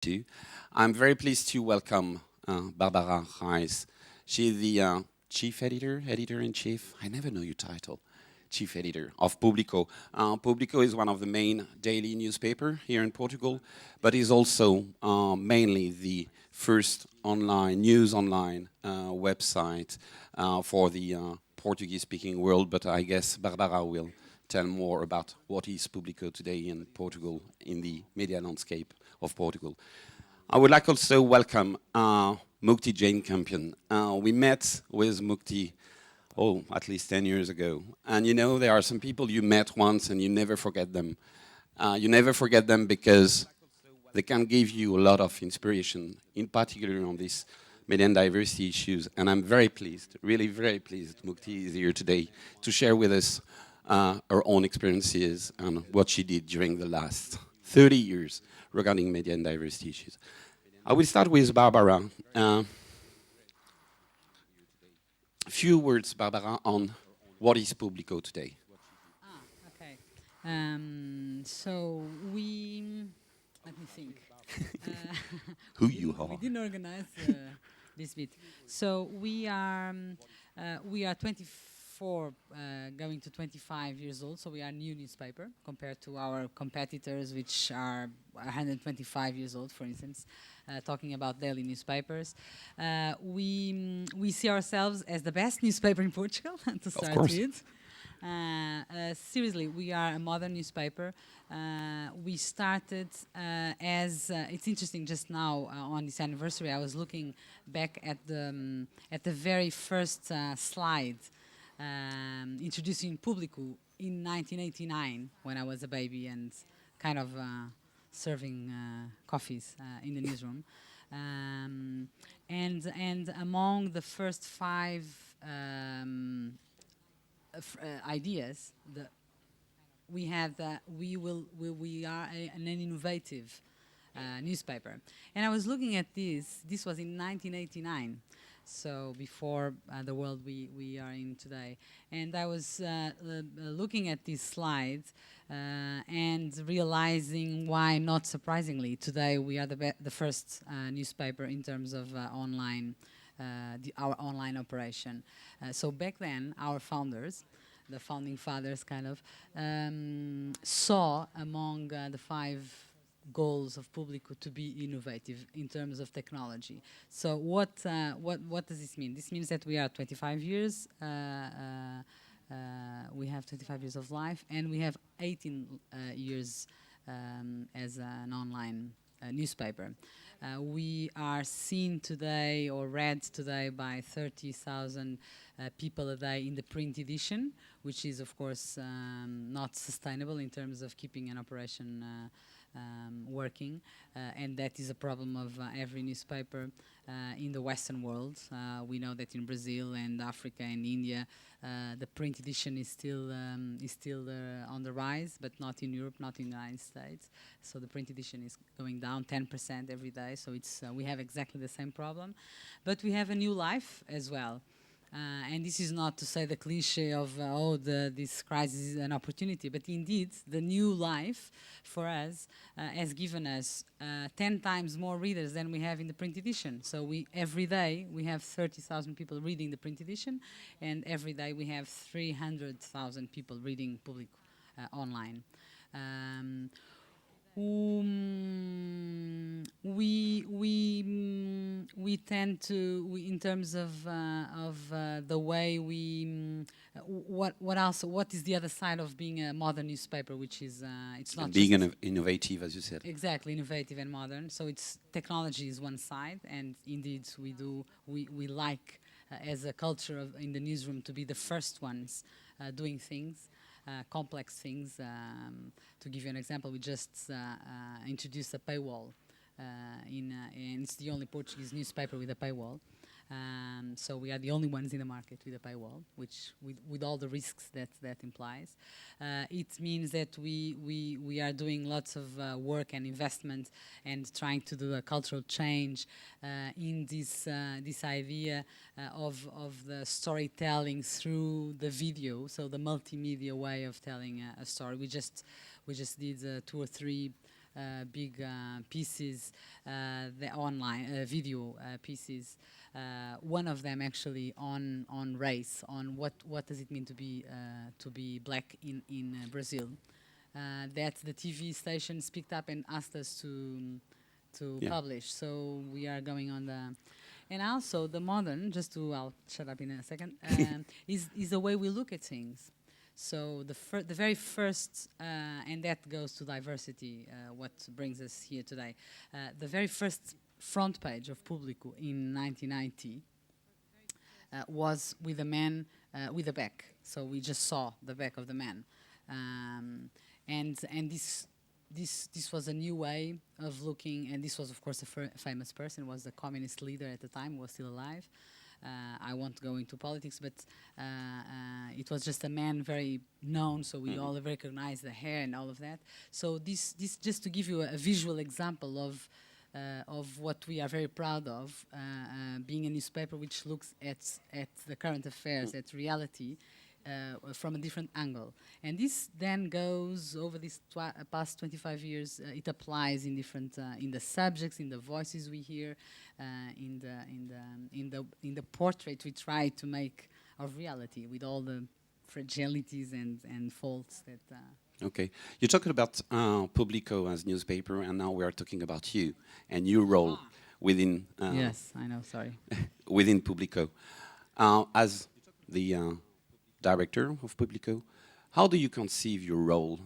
too. I'm very pleased to welcome Bárbara REIS. She's the chief editor-in-chief. I never know your title. Chief editor of Público. Público is one of the main daily newspaper here in Portugal, but is also mainly the first online website for the Portuguese-speaking world. But I guess Bárbara will tell more about what is Público today in Portugal, in the media landscape of Portugal. I would like also welcome Mukti Jain CAMPION. We met with Mukti, at least 10 years ago. And you know, there are some people you met once and you never forget them. You never forget them because they can give you a lot of inspiration, in particular on these media and diversity issues. And I'm very pleased, really very pleased Mukti is here today to share with us her own experiences and what she did during the last 30 years regarding media and diversity issues. I will start with Bárbara. A few words, Bárbara, on what is Público today. Okay. So let me think. Who you are. We didn't organize this bit. So we are 24, going to 25 years old. So we are a new newspaper compared to our competitors, which are 125 years old, for instance. Talking about daily newspapers, we see ourselves as the best newspaper in Portugal to start with. Seriously, we are a modern newspaper. We started as it's interesting. Just now on this anniversary, I was looking back at the very first slide introducing Público in 1989 when I was a baby and kind of serving coffees in the newsroom. And among the first five ideas, we have that we are an innovative newspaper. And I was looking at this. This was in 1989. So before the world we are in today. And I was looking at these slides and realizing why, not surprisingly, today we are the first newspaper in terms of online, our online operation. So back then, our founders, the founding fathers kind of, saw among the five goals of Público to be innovative in terms of technology. So what does this mean? This means that we are 25 years, we have 25 years of life, and we have 18 years as an online newspaper. We are seen today or read today by 30,000 people a day in the print edition, which is of course not sustainable in terms of keeping an operation working, and that is a problem of every newspaper in the Western world. We know that in Brazil and Africa and India, the print edition is still on the rise, but not in Europe, not in the United States. So the print edition is going down 10% every day. So it's we have exactly the same problem, but we have a new life as well. And this is not to say the cliche of, this crisis is an opportunity, but indeed, the new life for us has given us 10 times more readers than we have in the print edition. So every day we have 30,000 people reading the print edition, and every day we have 300,000 people reading Público online. We tend to, in terms of the way what is the other side of being a modern newspaper, which is it's not being innovative, as you said. Exactly, innovative and modern. So it's technology is one side, and indeed we like as a culture in the newsroom to be the first ones doing things. Complex things. To give you an example, we just introduced a paywall, and it's the only Portuguese newspaper with a paywall. So we are the only ones in the market with a paywall, which with all the risks that implies. It means that we are doing lots of work and investment and trying to do a cultural change in this idea of the storytelling through the video, so the multimedia way of telling a story. We just did 2 or 3 big pieces, the online video pieces. One of them actually on race, on what does it mean to be black in Brazil. That the TV stations picked up and asked us to publish. So we are going on the, and also the modern. I'll shut up in a second. Is the way we look at things. So the very first, and that goes to diversity. What brings us here today? The very first front page of Público in 1990 was with a man with a back. So we just saw the back of the man. And this was a new way of looking, and this was of course a famous person, was the communist leader at the time, was still alive. I won't go into politics, but it was just a man very known, so we all recognize the hair and all of that. So this just to give you a visual example of what we are very proud of, being a newspaper which looks at the current affairs, at reality, from a different angle. And this then goes over these past 25 years. It applies in different, in the subjects, in the voices we hear, in the portrait we try to make of reality, with all the fragilities and faults that. Okay, you're talking about Público as newspaper, and now we are talking about you and your role within. Yes, I know. Sorry. Within Público, as the director of Público, how do you conceive your role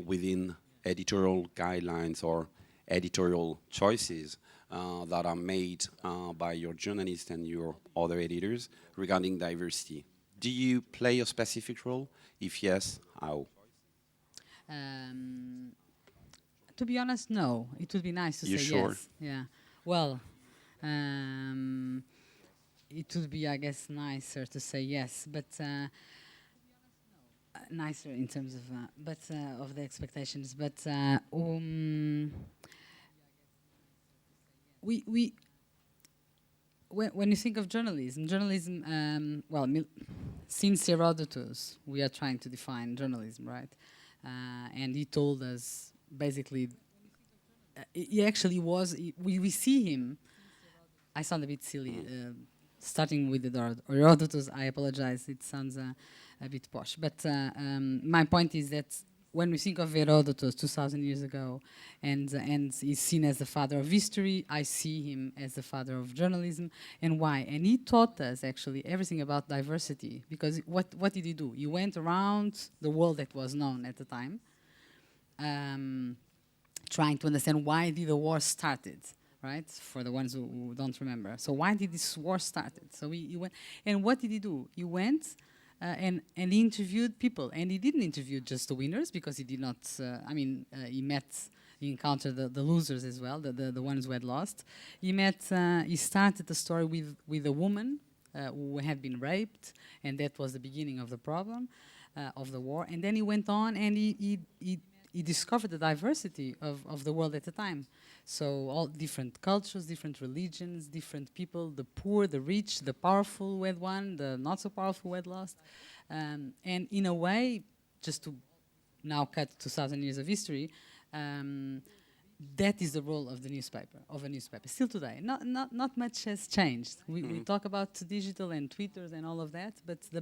within editorial guidelines or editorial choices that are made by your journalists and your other editors regarding diversity? Do you play a specific role? If yes, how? To be honest, no. It would be nice to You say sure? yes. Yeah. Well, it would be, I guess, nicer to say yes, but nicer in terms of, of the expectations. But when you think of journalism, well, since Herodotus, we are trying to define journalism, right? And he told us basically, he actually was. We see him. I sound a bit silly, starting with the Herodotus. I apologize. It sounds a bit posh, but my point is that when we think of Herodotus 2,000 years ago, and he's seen as the father of history, I see him as the father of journalism. And why? And he taught us actually everything about diversity, because what did he do? He went around the world that was known at the time, trying to understand why did the war started, right? For the ones who don't remember. So why did this war started? So he went, and what did he do? He went and he interviewed people, and he didn't interview just the winners, because he did not. He encountered the losers as well, the ones who had lost. He started the story with a woman who had been raped, and that was the beginning of the problem of the war. And then he went on, and he discovered the diversity of the world at the time. So all different cultures, different religions, different people, the poor, the rich, the powerful who had won, the not so powerful who had lost. And in a way, just to now cut 2,000 years of history, that is the role of the newspaper, of a newspaper. Still today, not much has changed. We talk about digital and Twitters and all of that, but a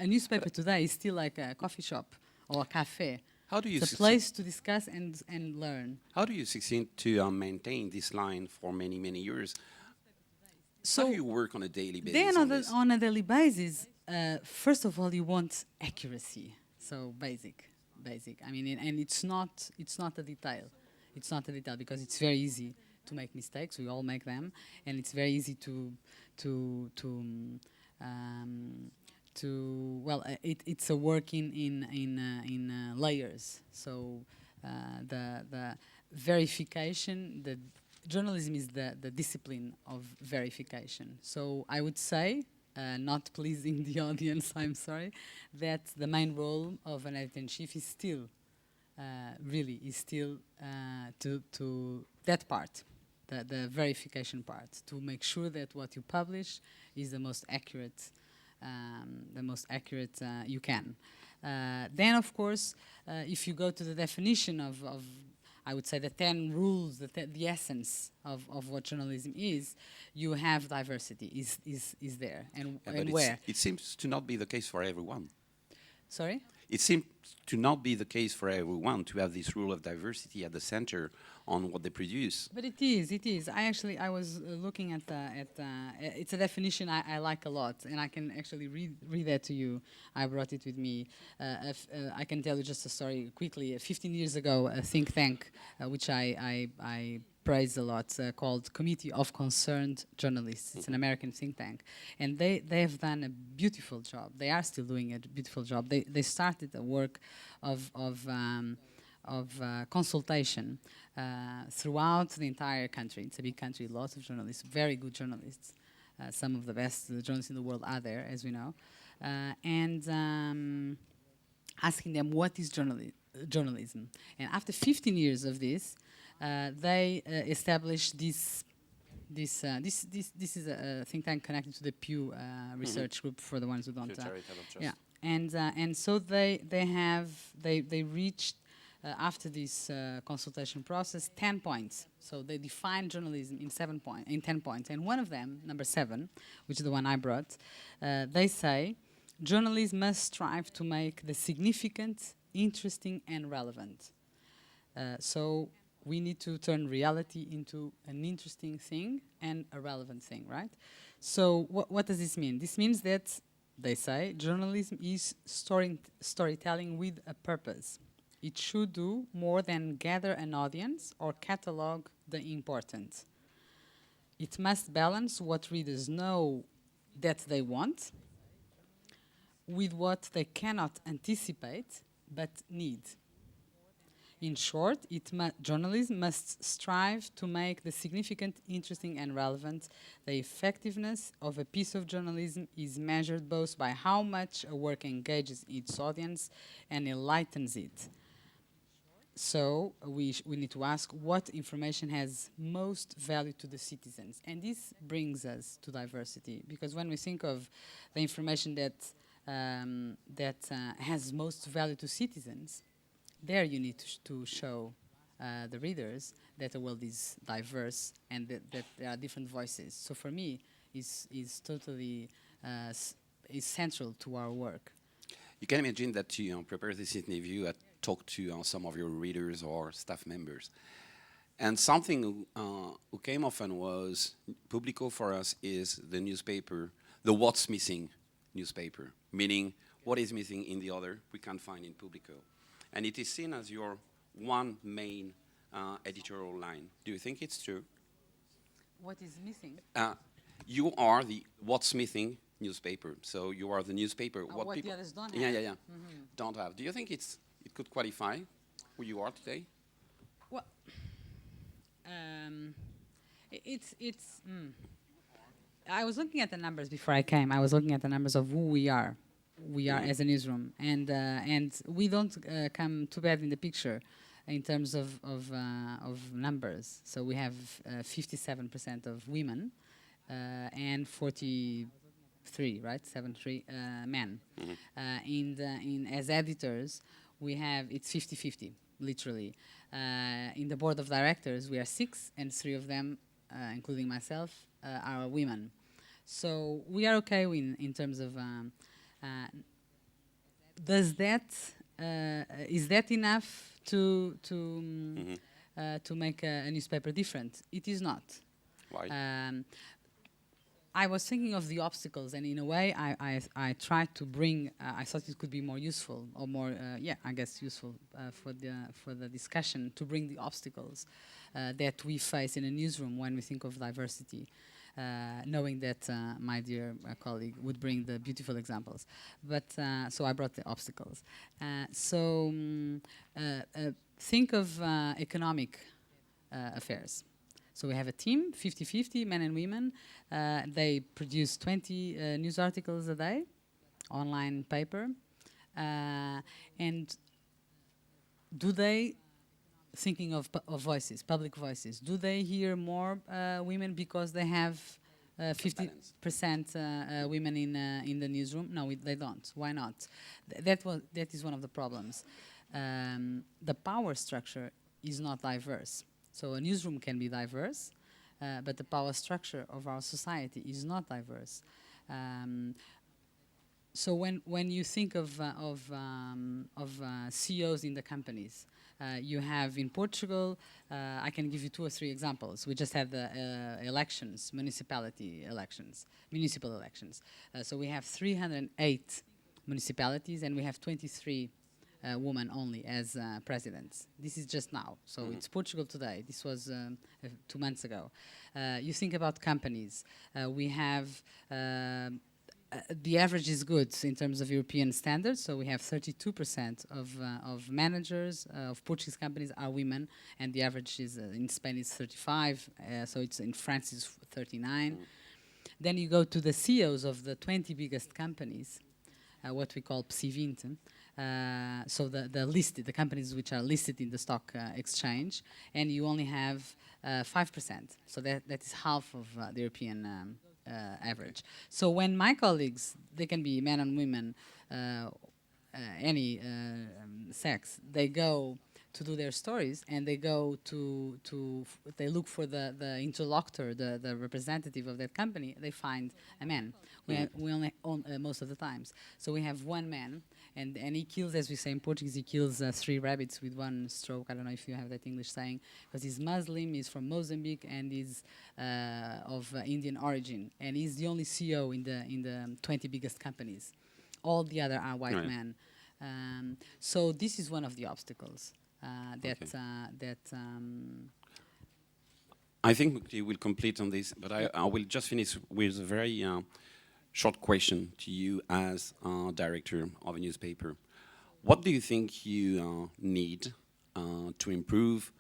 newspaper today is still like a coffee shop or a cafe. How do you it's a place to discuss and learn. How do you succeed to maintain this line for many, many years? So how do you work on a daily basis? Then on a daily basis, first of all, you want accuracy. So basic. I mean, and it's not a detail. It's not a detail, because it's very easy to make mistakes. We all make them, and it's very easy it's a work in layers. So the verification, the journalism is the discipline of verification. So I would say, not pleasing the audience, I'm sorry, that the main role of an editor-in-chief is still, to that part, the verification part, to make sure that what you publish is the most accurate you can. Then, of course, if you go to the definition of I would say the 10 rules, the essence of what journalism is, you have diversity is there. And where? It seems to not be the case for everyone. Sorry? It seems to not be the case for everyone to have this rule of diversity at the center on what they produce. But it is. I was looking at it's a definition I like a lot, and I can actually read that to you. I brought it with me. I can tell you just a story quickly. 15 years ago, a think tank, which I praise a lot, called Committee of Concerned Journalists. It's an American think tank, and they have done a beautiful job. They are still doing a beautiful job. They started a work of consultation throughout the entire country. It's a big country, lots of journalists, very good journalists. Some of the best journalists in the world are there, as we know. And asking them what is journalism. And after 15 years of this, they established this is a think tank connected to the Pew research group, for the ones who don't. Yeah, and so they reached after this consultation process 10 points. So they defined journalism in 10 points, and one of them, number 7, which is the one I brought, they say journalism must strive to make the significant, interesting, and relevant. So we need to turn reality into an interesting thing and a relevant thing, right? So what does this mean? This means that, they say, journalism is storytelling with a purpose. It should do more than gather an audience or catalog the important. It must balance what readers know that they want with what they cannot anticipate but need. In short, journalism must strive to make the significant, interesting, and relevant. The effectiveness of a piece of journalism is measured both by how much a work engages its audience and enlightens it. So we need to ask what information has most value to the citizens. And this brings us to diversity, because when we think of the information that has most value to citizens, there you need to show the readers that the world is diverse and that there are different voices. So for me, is totally is central to our work. You can imagine that to prepare this interview, I talked to some of your readers or staff members. And something who came often was, Público for us is the newspaper, the what's missing newspaper, meaning what is missing in the other we can't find in Público. And it is seen as your one main editorial line. Do you think it's true? What is missing? You are the what's missing newspaper. So you are the newspaper. What people the others don't have. Yeah. Don't have. Do you think it could qualify who you are today? Well, I was looking at the numbers before I came. I was looking at the numbers of who we are. We are as a newsroom, and we don't come too bad in the picture in terms of numbers. So we have 57% of women and 43, right, 73 men. In as editors, we have it's 50-50, literally. In the board of directors, we are 6, and 3 of them, including myself, are women. So we are okay in terms of. Is that enough to make a newspaper different? It is not. Why? I was thinking of the obstacles, and in a way, I tried to bring. I thought it could be more useful, or more, I guess, useful for the discussion, to bring the obstacles that we face in a newsroom when we think of diversity. Knowing that my dear colleague would bring the beautiful examples. But so I brought the obstacles. Think of economic affairs. So we have a team, 50-50, men and women. They produce 20 news articles a day, online paper. And do they, thinking of voices, public voices, do they hear more women because they have 50% women in the newsroom? No, they don't. Why not? That is one of the problems. The power structure is not diverse. So a newsroom can be diverse, but the power structure of our society is not diverse. So when you think of CEOs in the companies, you have in Portugal, I can give you 2 or 3 examples. We just had the elections, municipal elections. So we have 308 municipalities, and we have 23 women only as presidents. This is just now. So it's Portugal today. This was 2 months ago. You think about companies. We have the average is good in terms of European standards. So we have 32% of managers of Portuguese companies are women, and the average is in Spain is 35. So it's in France is 39. Then you go to the CEOs of the 20 biggest companies, what we call PSI 20. So the companies which are listed in the stock exchange, and you only have 5%. So that is half of the European average. So when my colleagues, they can be men and women, any sex, they go to do their stories, and they go they look for the interlocutor, the representative of that company, they find a man. We only own most of the times. So we have one man, and he kills, as we say in Portuguese, he kills 3 rabbits with 1 stroke. I don't know if you have that English saying, because he's Muslim, he's from Mozambique, and he's of Indian origin, and he's the only CEO in the 20 biggest companies. All the other are white men. So this is one of the obstacles I think Mukti will complete on this, but I will just finish with a very short question to you as director of a newspaper. What do you think you need to improve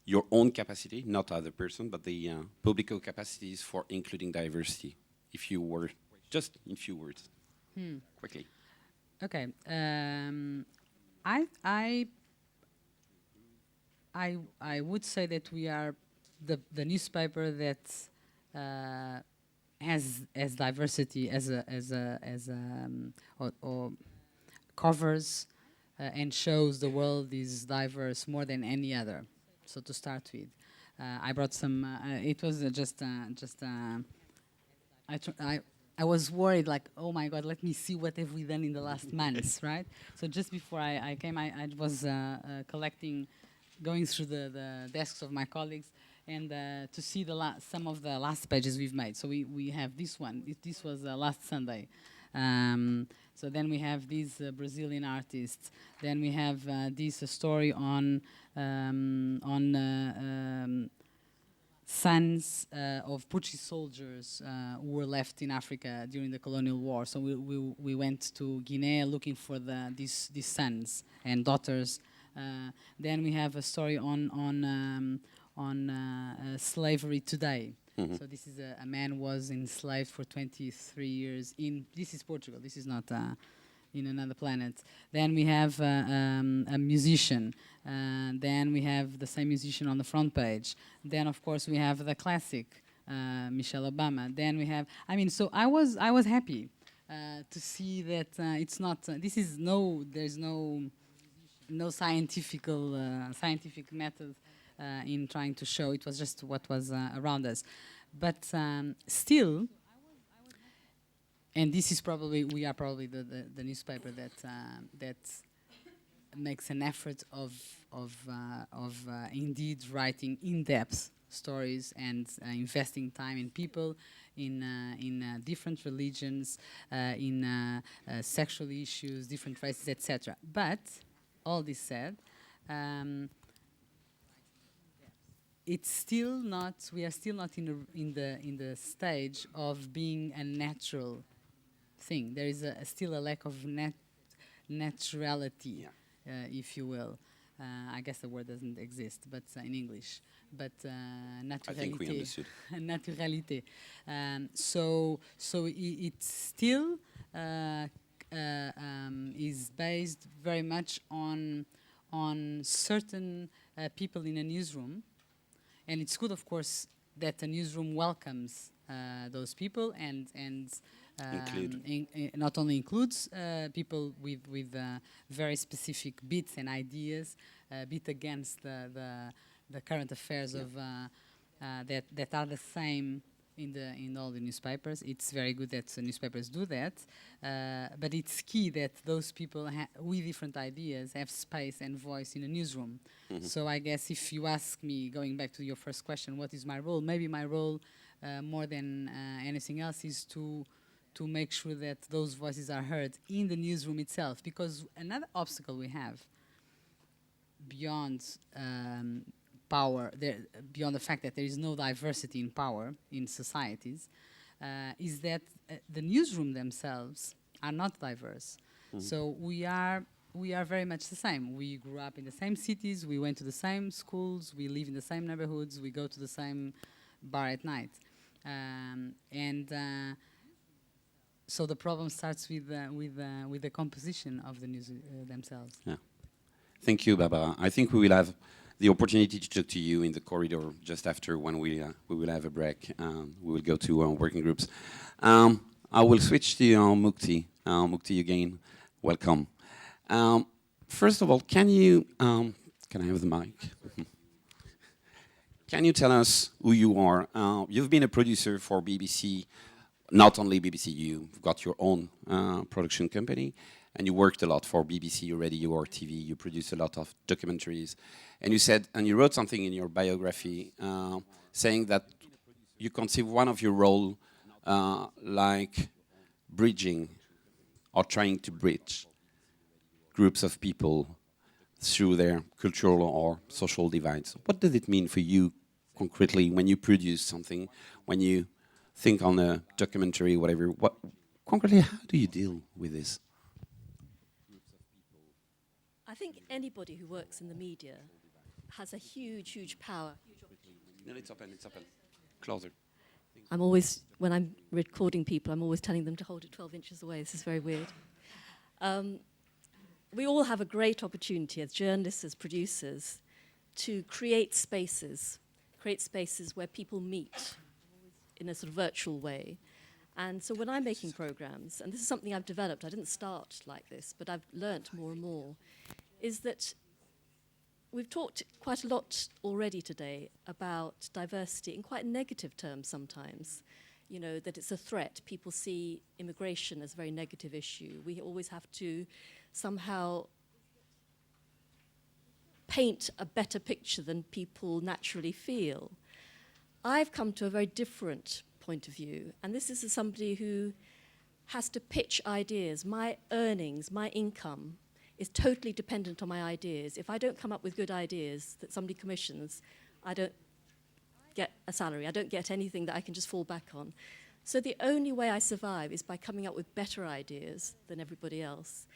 your own capacity, not other person, but the Público capacities for including diversity? If you were, just in few words, quickly. Okay. I would say that we are the newspaper that has diversity or covers and shows the world is diverse more than any other. So to start with, I brought some. It was I was worried, like, oh my God, let me see what have we done in the last months, right? So just before I came, I was going through the desks of my colleagues, and to see some of the last pages we've made. So we have this one. This was last Sunday. So then we have these Brazilian artists. Then we have this story on sons of Portuguese soldiers who were left in Africa during the colonial war. So we went to Guinea looking for these sons and daughters. Then we have a story on slavery today. So this is a man was enslaved for 23 years this is Portugal. This is not in another planet. Then we have a musician. Then we have the same musician on the front page. Then of course we have the classic Michelle Obama. Then we have. So I was happy to see that it's not. There's no scientific method in trying to show. It was just what was around us, but still. And this is we are probably the newspaper that makes an effort of indeed writing in-depth stories and investing time in people, in different religions, in sexual issues, different races, etc. But all this said, it's still not. We are still not in the stage of being a natural thing. There is still a lack of naturality, if you will. I guess the word doesn't exist, but in English. But naturalité. I think we understood. Naturalité. So it still is based very much on certain people in a newsroom, and it's good, of course, that a newsroom welcomes those people and not only includes people with very specific bits and ideas, bit against the current affairs of that are the same in all the newspapers. It's very good that the newspapers do that, but it's key that those people with different ideas have space and voice in a newsroom. So I guess if you ask me, going back to your first question, what is my role? Maybe my role, more than anything else, is to make sure that those voices are heard in the newsroom itself. Because another obstacle we have, beyond power, beyond the fact that there is no diversity in power in societies, is that the newsroom themselves are not diverse. So we are very much the same. We grew up in the same cities, we went to the same schools, we live in the same neighborhoods, we go to the same bar at night. So the problem starts with the composition of the news themselves. Yeah. Thank you, Bárbara. I think we will have the opportunity to talk to you in the corridor just after, when we will have a break. We will go to working groups. I will switch to Mukti. Mukti, again, welcome. First of all, can I have the mic? Can you tell us who you are? You've been a producer for BBC. Not only BBC, you've got your own production company, and you worked a lot for BBC Radio or TV. You produced a lot of documentaries, and you said, and you wrote something in your biography saying that you conceive one of your role like bridging or trying to bridge groups of people through their cultural or social divides. What does it mean for you concretely when you produce something, when you think on a documentary, whatever? What concretely, how do you deal with this? I think anybody who works in the media has a huge, huge power. No, it's open, closer. I'm always, when I'm recording people, I'm always telling them to hold it 12 inches away. This is very weird. We all have a great opportunity as journalists, as producers, to create spaces where people meet in a sort of virtual way. And so when I'm making programs, and this is something I've developed, I didn't start like this, but I've learnt more and more, is that we've talked quite a lot already today about diversity in quite negative terms sometimes. You know, that it's a threat. People see immigration as a very negative issue. We always have to somehow paint a better picture than people naturally feel. I've come to a very different point of view, and this is as somebody who has to pitch ideas. My earnings, my income is totally dependent on my ideas. If I don't come up with good ideas that somebody commissions, I don't get a salary. I don't get anything that I can just fall back on. So the only way I survive is by coming up with better ideas than everybody else.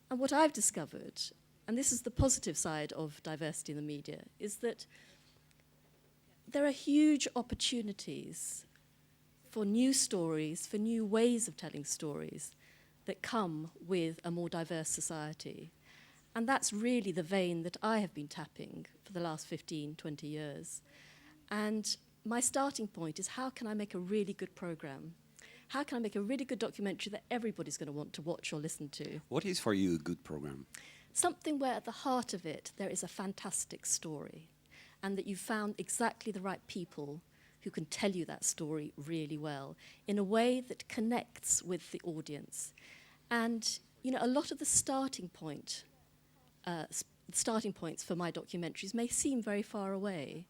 And what I've discovered, and this is the positive side of diversity in the media, is that there are huge opportunities for new stories, for new ways of telling stories that come with a more diverse society. And that's really the vein that I have been tapping for the last 15, 20 years. And my starting point is, how can I make a really good program? How can I make a really good documentary that everybody's going to want to watch or listen to? What is for you a good program? Something where at the heart of it there is a fantastic story, and that you've found exactly the right people who can tell you that story really well in a way that connects with the audience. And you know, a lot of the starting points for my documentaries may seem very far away.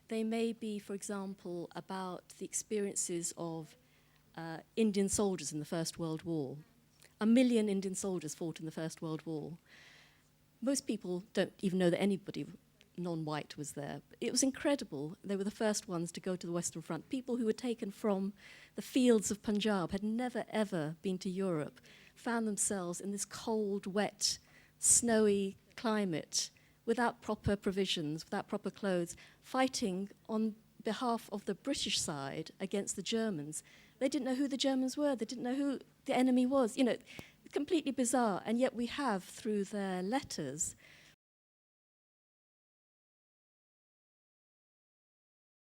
They may be, for example, about the experiences of Indian soldiers in the First World War. 1 million Indian soldiers fought in the First World War. Most people don't even know that anybody non-white was there. It was incredible. They were the first ones to go to the Western Front. People who were taken from the fields of Punjab, had never, ever been to Europe, found themselves in this cold, wet, snowy climate, without proper provisions, without proper clothes, fighting on behalf of the British side against the Germans. They didn't know who the Germans were. They didn't know who the enemy was. You know, completely bizarre. And yet we have, through their letters,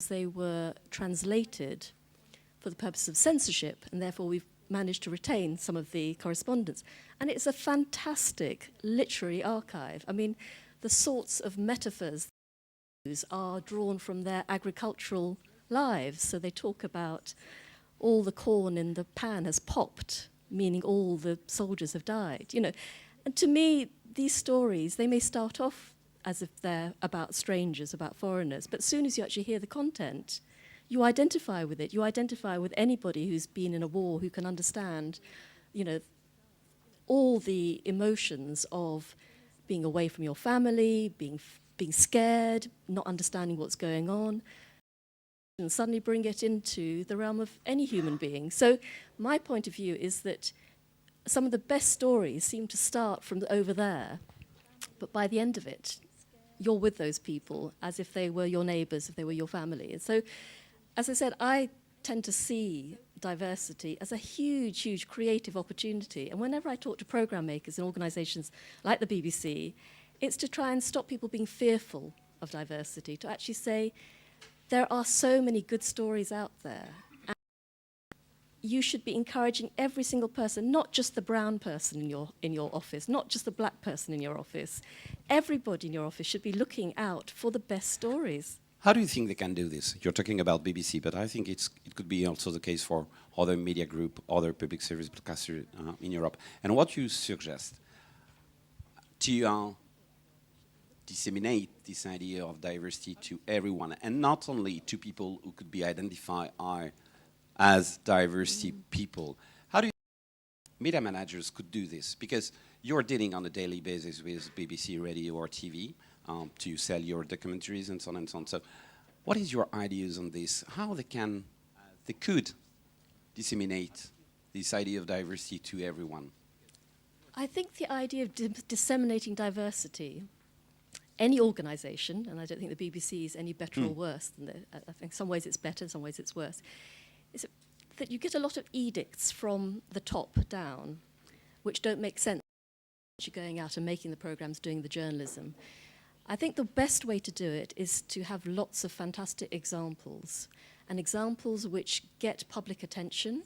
they were translated for the purpose of censorship, and therefore we've managed to retain some of the correspondence. And it's a fantastic literary archive. I mean, the sorts of metaphors are drawn from their agricultural lives. So they talk about all the corn in the pan has popped, meaning all the soldiers have died, you know. And to me, these stories, they may start off as if they're about strangers, about foreigners, but as soon as you actually hear the content, you identify with it. You identify with anybody who's been in a war, who can understand, you know, all the emotions of being away from your family, being scared, not understanding what's going on, and suddenly bring it into the realm of any human being. So my point of view is that some of the best stories seem to start from over there, but by the end of it, you're with those people as if they were your neighbours, if they were your family. And so, as I said, I tend to see diversity as a huge, huge creative opportunity. And whenever I talk to programme makers in organisations like the BBC, it's to try and stop people being fearful of diversity, to actually say, there are so many good stories out there. And you should be encouraging every single person, not just the brown person in your office, not just the black person in your office. Everybody in your office should be looking out for the best stories. How do you think they can do this? You're talking about BBC, but I think it could be also the case for other media group, other public service broadcasters in Europe. And what you suggest to disseminate this idea of diversity to everyone, and not only to people who could be identified as diversity people. How do you think media managers could do this? Because you're dealing on a daily basis with BBC radio or TV to sell your documentaries and so on and so on. So what is your ideas on this? How they could disseminate this idea of diversity to everyone? I think the idea of disseminating diversity, any organisation, and I don't think the BBC is any better or worse than I think in some ways it's better, in some ways it's worse, is that you get a lot of edicts from the top down which don't make sense. You're going out and making the programmes, doing the journalism. I think the best way to do it is to have lots of fantastic examples, and examples which get public attention,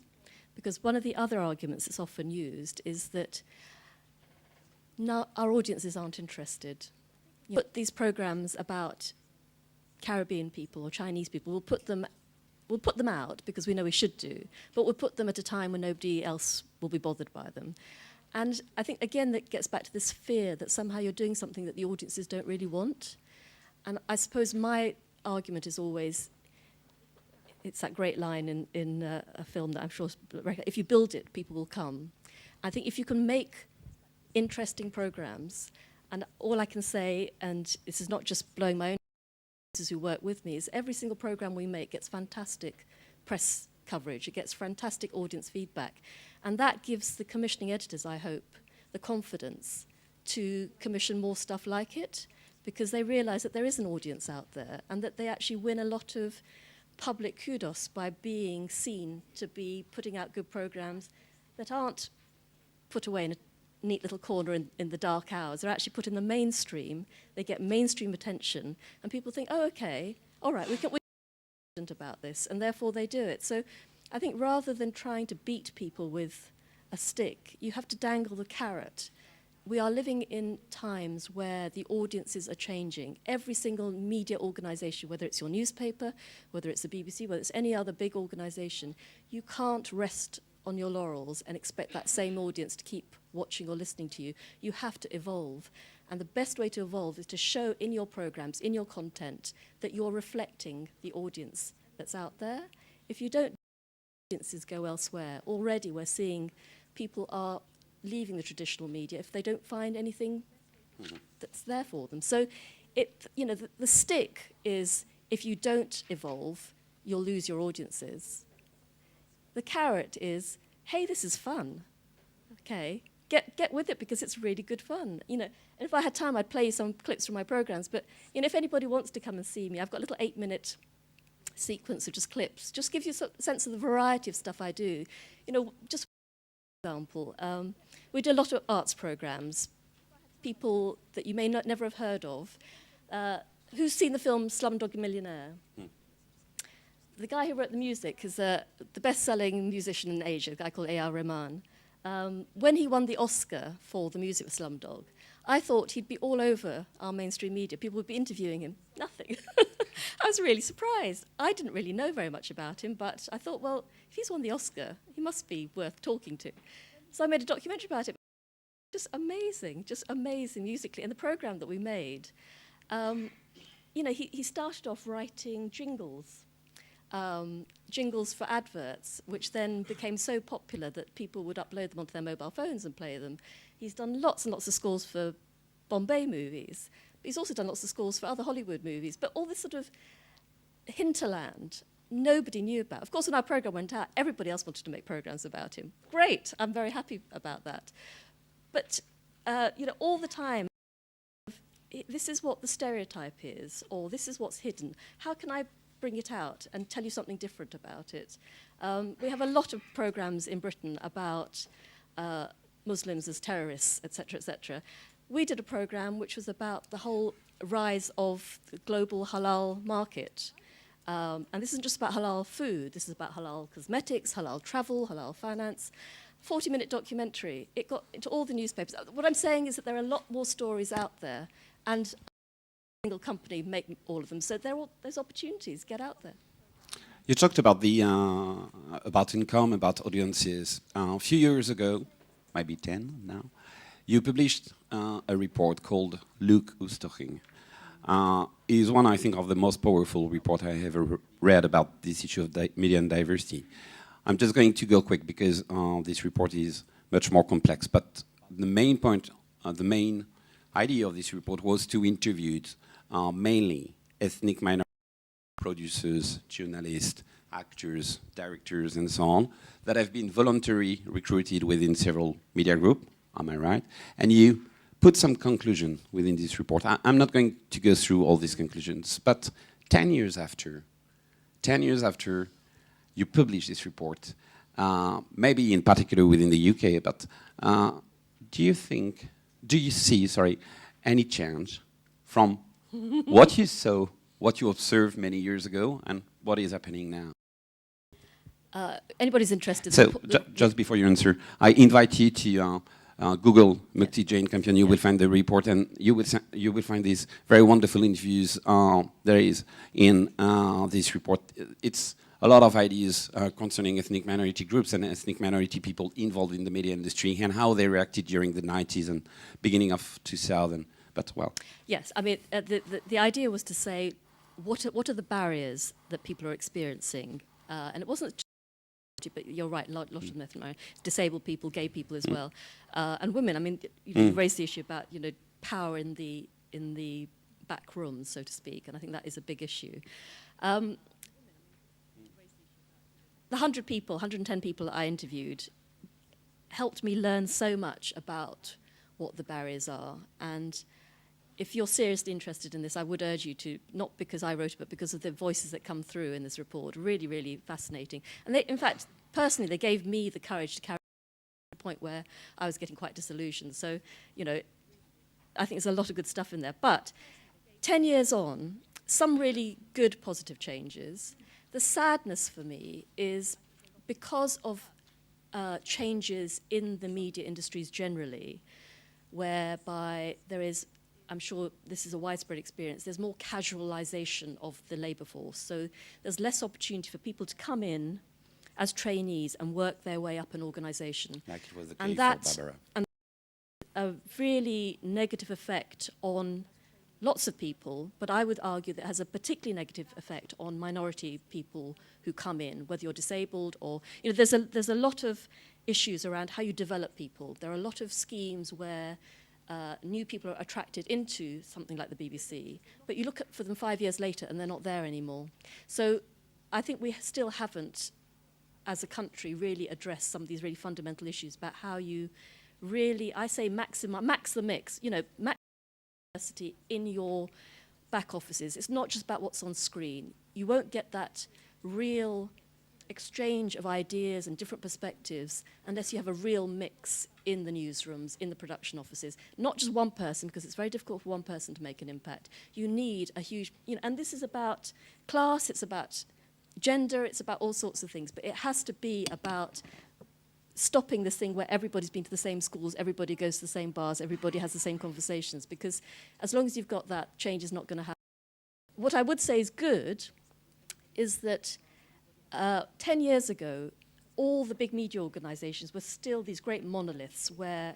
because one of the other arguments that's often used is that now our audiences aren't interested. Put these programmes about Caribbean people or Chinese people, we'll put them out because we know we should do, but we'll put them at a time when nobody else will be bothered by them. And I think, again, that gets back to this fear that somehow you're doing something that the audiences don't really want. And I suppose my argument is always, it's that great line in a film that I'm sure, if you build it, people will come. I think if you can make interesting programmes, and all I can say, and this is not just blowing my own who work with me, is every single programme we make gets fantastic press coverage, it gets fantastic audience feedback, and that gives the commissioning editors, I hope, the confidence to commission more stuff like it, because they realise that there is an audience out there and that they actually win a lot of public kudos by being seen to be putting out good programmes that aren't put away in a neat little corner in the dark hours. They're actually put in the mainstream, they get mainstream attention, and people think, oh, okay, all right, we can about this, and therefore they do it. So I think rather than trying to beat people with a stick, you have to dangle the carrot. We are living in times where the audiences are changing. Every single media organisation, whether it's your newspaper, whether it's the BBC, whether it's any other big organisation, you can't rest on your laurels and expect that same audience to keep watching or listening to you. You have to evolve. And the best way to evolve is to show in your programmes, in your content, that you're reflecting the audience that's out there. If you don't, audiences go elsewhere. Already we're seeing people are leaving the traditional media if they don't find anything that's there for them. So the stick is, if you don't evolve, you'll lose your audiences. The carrot is, hey, this is fun. Okay, get with it because it's really good fun. And if I had time, I'd play you some clips from my programmes. But if anybody wants to come and see me, I've got a little 8-minute sequence of just clips. Just gives you a sense of the variety of stuff I do. Just for example, we do a lot of arts programmes. People that you may never have heard of. Who's seen the film Slumdog Millionaire? the guy who wrote the music is the best-selling musician in Asia, a guy called A.R. Rahman. When he won the Oscar for the music of Slumdog, I thought he'd be all over our mainstream media. People would be interviewing him. Nothing. I was really surprised. I didn't really know very much about him, but I thought, well, if he's won the Oscar, he must be worth talking to. So I made a documentary about it. Just amazing musically. And the program that we made, you know, he started off writing jingles for adverts, which then became so popular that people would upload them onto their mobile phones and play them. He's done lots and lots of scores for Bombay movies. But he's also done lots of scores for other Hollywood movies. But all this sort of hinterland, nobody knew about. Of course, when our program went out, everybody else wanted to make programs about him. Great, I'm very happy about that. But, you know, all the time, this is what the stereotype is, or this is what's hidden. How can I bring it out and tell you something different about it? We have a lot of programs in Britain about Muslims as terrorists, etc., etc. We did a program which was about the whole rise of the global halal market. And this isn't just about halal food, this is about halal cosmetics, halal travel, halal finance. 40-minute documentary. It got into all the newspapers. What I'm saying is that there are a lot more stories out there, and a single company make all of them. So there's opportunities. Get out there. You talked about the about income, about audiences. A few years ago, maybe 10 now, you published a report called Look Who's Talking. It is one, I think, of the most powerful report I ever read about this issue of media and diversity. I'm just going to go quick because this report is much more complex. But the main point, the main idea of this report was to interview mainly ethnic minority producers, journalists, actors, directors, and so on, that have been voluntarily recruited within several media groups, am I right? And you put some conclusion within this report. I'm not going to go through all these conclusions, but 10 years after you publish this report, maybe in particular within the UK, but do you see, any change from what you saw, what you observed many years ago, and what is happening now? Anybody's interested. So, just before you answer, I invite you to Google Mukti Jain CAMPION. You will find the report, and you will find these very wonderful interviews there is in this report. It's a lot of ideas concerning ethnic minority groups and ethnic minority people involved in the media industry and how they reacted during the 90s and beginning of 2000. But well, yes, I mean the idea was to say what are the barriers that people are experiencing, and it wasn't. But you're right, a lot of them, disabled people, gay people as well, and women. I mean, you raised the issue about power in the back rooms, so to speak, and I think that is a big issue. The 110 people that I interviewed helped me learn so much about what the barriers are. And if you're seriously interested in this, I would urge you to, not because I wrote it, but because of the voices that come through in this report. Really, really fascinating. And they, in fact, personally, they gave me the courage to carry on to the point where I was getting quite disillusioned. So, I think there's a lot of good stuff in there. But 10 years on, some really good positive changes. The sadness for me is because of changes in the media industries generally, whereby there is, I'm sure this is a widespread experience, there's more casualization of the labour force. So there's less opportunity for people to come in as trainees and work their way up an organisation. Like it was the case for Bárbara. And a really negative effect on lots of people, but I would argue that it has a particularly negative effect on minority people who come in, whether you're disabled or, there's a lot of issues around how you develop people. There are a lot of schemes where new people are attracted into something like the BBC, but you look for them 5 years later and they're not there anymore. So I think we still haven't, as a country, really addressed some of these really fundamental issues about how you really, I say max the mix, max diversity in your back offices. It's not just about what's on screen. You won't get that real exchange of ideas and different perspectives unless you have a real mix in the newsrooms, in the production offices. Not just one person, because it's very difficult for one person to make an impact. You need a huge, and this is about class, it's about gender, it's about all sorts of things, but it has to be about stopping this thing where everybody's been to the same schools, everybody goes to the same bars, everybody has the same conversations, because as long as you've got that, change is not going to happen. What I would say is good is that 10 years ago, all the big media organizations were still these great monoliths where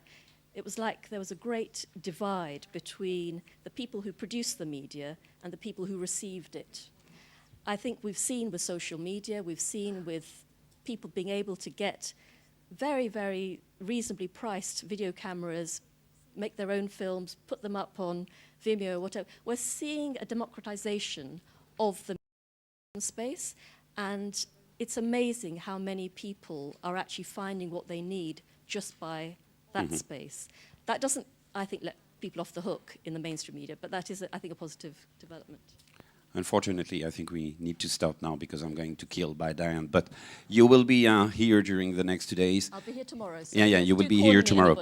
it was like there was a great divide between the people who produced the media and the people who received it. I think we've seen with social media, we've seen with people being able to get very, very reasonably priced video cameras, make their own films, put them up on Vimeo, whatever. We're seeing a democratization of the space, and it's amazing how many people are actually finding what they need just by that space. That doesn't, I think, let people off the hook in the mainstream media, but that is, I think, a positive development. Unfortunately, I think we need to stop now because I'm going to kill by Diane. But you will be here during the next 2 days. I'll be here tomorrow. So Yeah, you will be here tomorrow.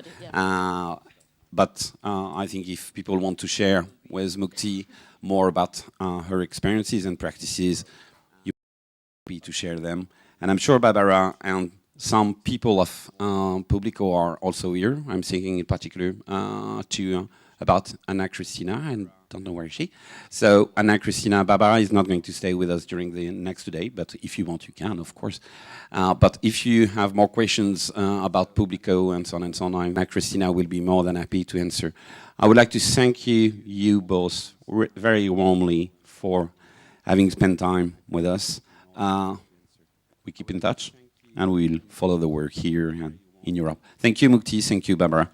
But I think if people want to share with Mukti more about her experiences and practices, you'll be happy to share them. And I'm sure Bárbara and some people of Público are also here. I'm thinking in particular about Anna Cristina, and don't know where is she. So Anna Cristina, Bárbara is not going to stay with us during the next 2 days, but if you want, you can, of course. But if you have more questions about Público and so on, Anna Cristina will be more than happy to answer. I would like to thank you both very warmly for having spent time with us. We keep in touch, and we'll follow the work here and in Europe. Thank you, Mukti. Thank you, Bárbara.